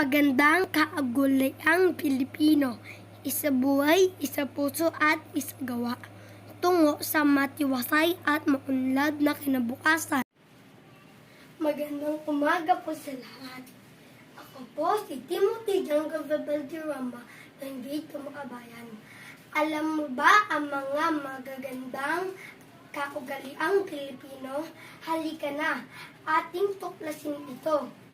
Magandang kaugaliang Pilipino, isa buhay, isa puso at isa gawa, tungo sa matiwasay at maunlad na kinabukasan. Magandang umaga po sa lahat. Ako po si Timothy Jangga Valderrama ng Grade 2 Makabayan. Alam mo ba ang mga magagandang kaugaliang Pilipino? Halika na, ating tuklasin ito.